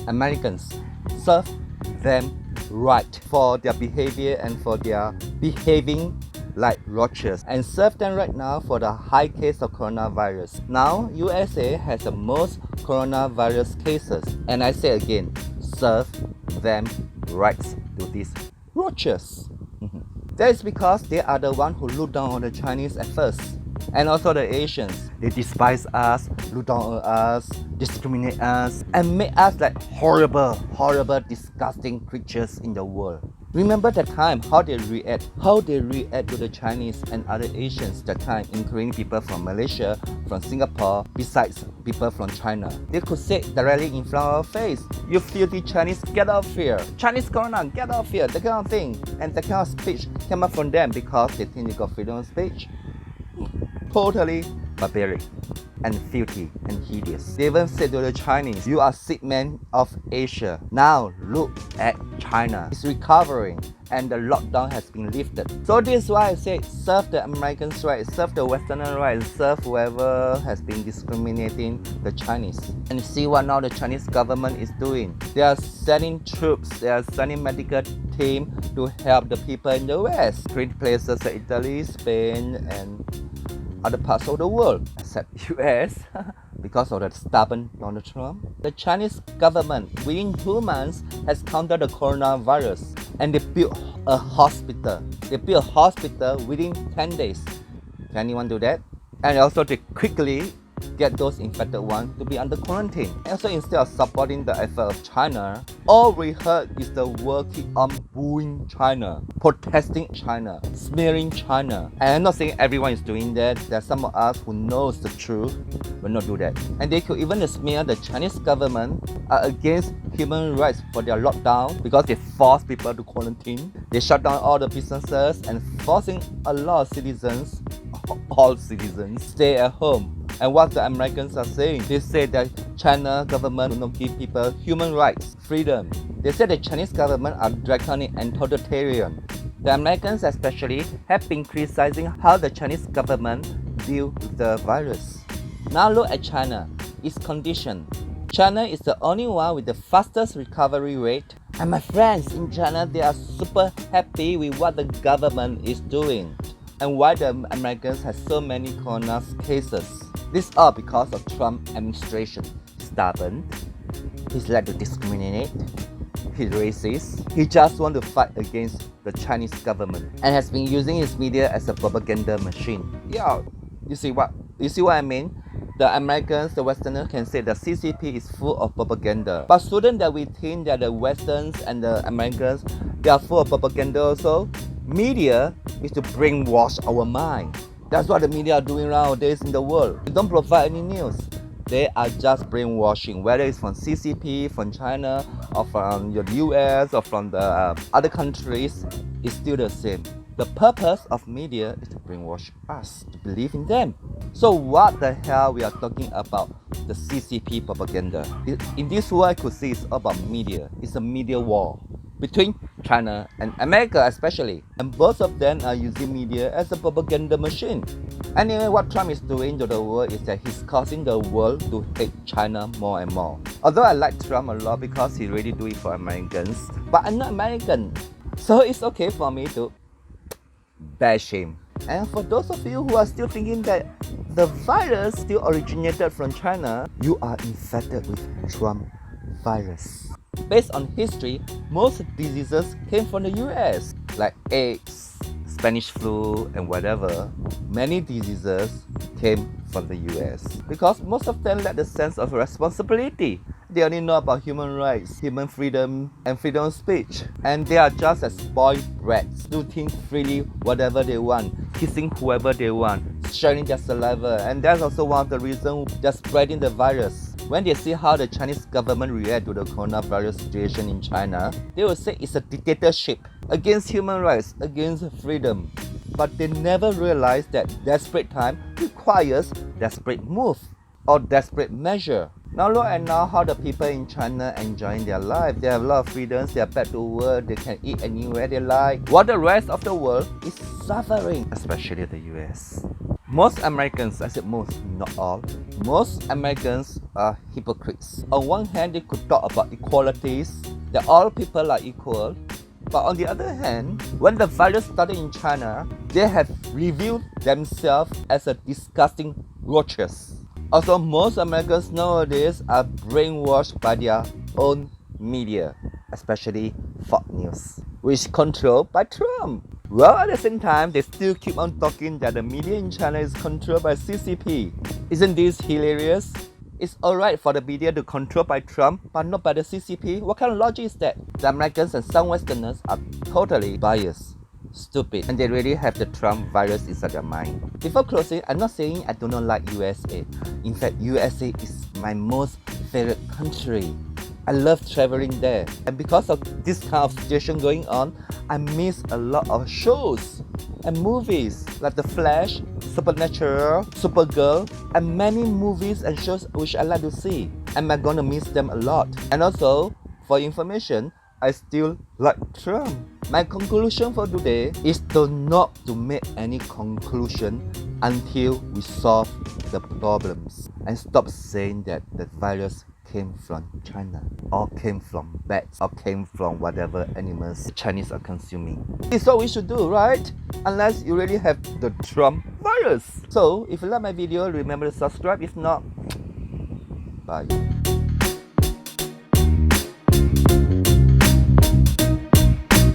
Americans, serve them right for their behavior and for their behaving like roaches, and serve them right now for the high case of coronavirus. Now, USA has the most coronavirus cases, and I say again, serve them right to these roaches. That is because they are the ones who look down on the Chinese at first, and also the Asians. They despise us, look down on us, discriminate us, and make us like horrible, disgusting creatures in the world. Remember the time how they react to the Chinese and other Asians that time, including people from Malaysia, from Singapore, besides people from China. They could say directly in front of our face, "You filthy Chinese, get out of here! Chinese corona, get out of here!" That kind of thing. And that kind of speech came up from them because they think they got freedom of speech. Totally barbaric and filthy and hideous. They even said to the Chinese, "You are sick men of Asia. Now look at China. It's recovering and the lockdown has been lifted." So this is why I say serve the Americans right, serve the Westerners right, serve whoever has been discriminating the Chinese. And see what now the Chinese government is doing. They are sending troops, they are sending medical team to help the people in the West. Great places like Italy, Spain, and other parts of the world, except US, because of the stubborn Donald Trump. The Chinese government, within 2 months, has countered the coronavirus, and they built a hospital. They built a hospital within 10 days. Can anyone do that? And also they quickly get those infected ones to be under quarantine. And so instead of supporting the effort of China, all we heard is the world keep on booing China, protesting China, smearing China. And I'm not saying everyone is doing that. There's some of us who knows the truth will not do that. And they could even smear the Chinese government against human rights for their lockdown because they force people to quarantine. They shut down all the businesses and forcing a lot of citizens, all citizens, stay at home. And what the Americans are saying, they say that China government will not give people human rights, freedom. They say the Chinese government are draconic and totalitarian. The Americans especially have been criticizing how the Chinese government deal with the virus. Now look at China, its condition. China is the only one with the fastest recovery rate. And my friends in China, they are super happy with what the government is doing and why the Americans have so many corona cases. This all because of Trump administration. Stubborn, he's like to discriminate, he's racist, he just want to fight against the Chinese government and has been using his media as a propaganda machine. Yeah, you see what I mean? The Americans, the Westerners can say the CCP is full of propaganda. But shouldn't that we think that the Westerns and the Americans, they are full of propaganda also? Media is to brainwash our mind. That's what the media are doing nowadays in the world. They don't provide any news. They are just brainwashing, whether it's from CCP, from China, or from the US, or from the other countries, it's still the same. The purpose of media is to brainwash us to believe in them. So what the hell we are talking about the CCP propaganda? In this world, I could see it's about media. It's a media war between China and America especially. And both of them are using media as a propaganda machine. Anyway, what Trump is doing to the world is that he's causing the world to hate China more and more. Although I like Trump a lot because he really do it for Americans, but I'm not American. So it's okay for me to bash him. And for those of you who are still thinking that the virus still originated from China, you are infected with Trump virus. Based on history, most diseases came from the US, like AIDS, Spanish flu, and whatever. Many diseases came from the US because most of them lack the sense of responsibility. They only know about human rights, human freedom, and freedom of speech. And they are just as spoiled brats, do things freely, whatever they want, kissing whoever they want, sharing their saliva. And that's also one of the reasons they're spreading the virus. When they see how the Chinese government react to the coronavirus situation in China, they will say it's a dictatorship against human rights, against freedom. But they never realize that desperate time requires desperate move or desperate measure. Now look at now how the people in China enjoying their life. They have a lot of freedoms, they are back to work, they can eat anywhere they like. While the rest of the world is suffering, especially the US. Most Americans, I said most, not all, most Americans are hypocrites. On one hand, they could talk about equalities, that all people are equal. But on the other hand, when the virus started in China, they have revealed themselves as a disgusting roaches. Also, most Americans nowadays are brainwashed by their own media, especially Fox News, which is controlled by Trump. Well, at the same time, they still keep on talking that the media in China is controlled by CCP. Isn't this hilarious? It's alright for the media to control by Trump, but not by the CCP. What kind of logic is that? The Americans and some Westerners are totally biased, stupid, and they really have the Trump virus inside their mind. Before closing, I'm not saying I do not like USA. In fact, USA is my most favorite country. I love traveling there. And because of this kind of situation going on, I miss a lot of shows and movies like The Flash, Supernatural, Supergirl, and many movies and shows which I like to see. And I'm gonna miss them a lot. And also, for information, I still like Trump. My conclusion for today is not to make any conclusion until we solve the problems and stop saying that the virus came from China or came from bats or came from whatever animals the Chinese are consuming. This is what we should do, right? Unless you really have the Trump virus. So if you like my video, remember to subscribe. If not, bye.